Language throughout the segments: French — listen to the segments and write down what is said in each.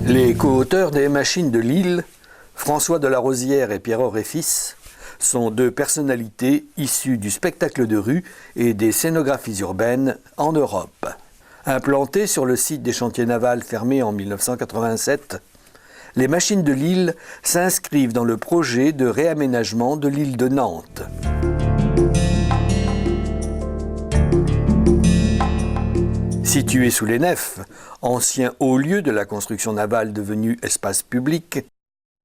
Les co-auteurs des Machines de Lille, François Delarosière et Pierre Oréfis, sont deux personnalités issues du spectacle de rue et des scénographies urbaines en Europe. Implantées sur le site des chantiers navals fermés en 1987, les Machines de Lille s'inscrivent dans le projet de réaménagement de l'île de Nantes. Situé sous les nefs, ancien haut lieu de la construction navale devenu espace public,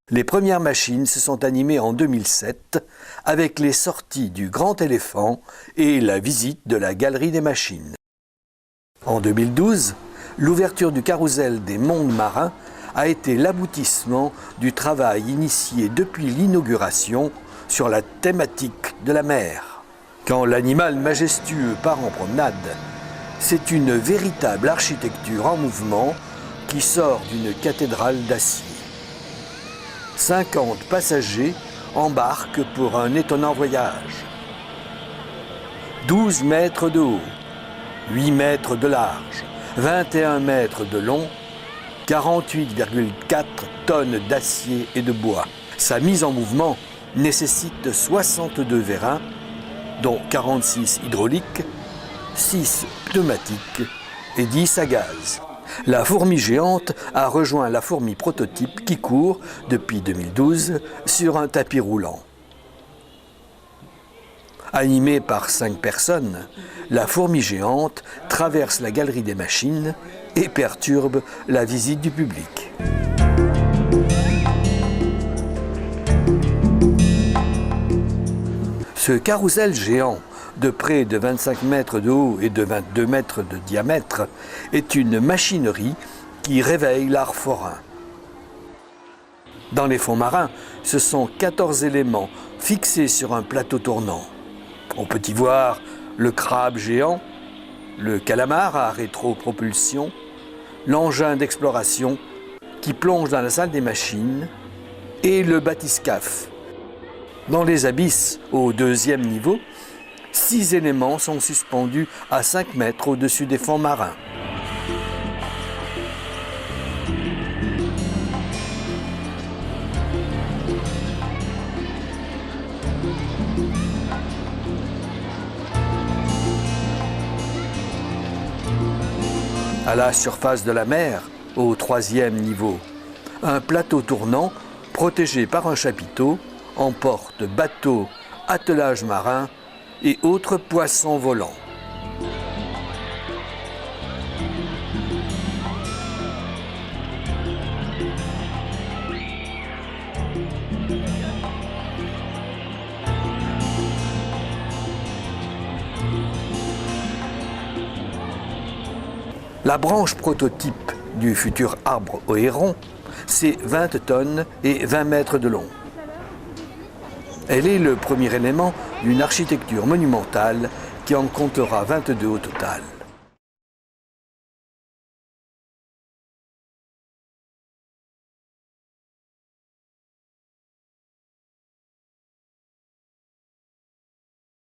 les premières machines se sont animées en 2007 avec les sorties du Grand Éléphant et la visite de la Galerie des Machines. En 2012, l'ouverture du carrousel des mondes marins a été l'aboutissement du travail initié depuis l'inauguration sur la thématique de la mer. Quand l'animal majestueux part en promenade, c'est une véritable architecture en mouvement qui sort d'une cathédrale d'acier. 50 passagers embarquent pour un étonnant voyage. 12 mètres de haut, 8 mètres de large, 21 mètres de long, 48,4 tonnes d'acier et de bois. Sa mise en mouvement nécessite 62 vérins, dont 46 hydrauliques, 6 pneumatiques et 10 à gaz. La fourmi géante a rejoint la fourmi prototype qui court, depuis 2012, sur un tapis roulant. Animée par 5 personnes, la fourmi géante traverse la galerie des machines et perturbe la visite du public. Ce carrousel géant de près de 25 mètres de haut et de 22 mètres de diamètre est une machinerie qui réveille l'art forain. Dans les fonds marins, ce sont 14 éléments fixés sur un plateau tournant. On peut y voir le crabe géant, le calamar à rétropropulsion, l'engin d'exploration qui plonge dans la salle des machines et le bathyscaphe. Dans les abysses, au 2e niveau, 6 éléments sont suspendus à 5 mètres au-dessus des fonds marins. À la surface de la mer, au 3e niveau, un plateau tournant protégé par un chapiteau emporte bateaux, attelages marins et autres poissons volants. La branche prototype du futur arbre au héron, c'est 20 tonnes et 20 mètres de long. Elle est le premier élément d'une architecture monumentale qui en comptera 22 au total.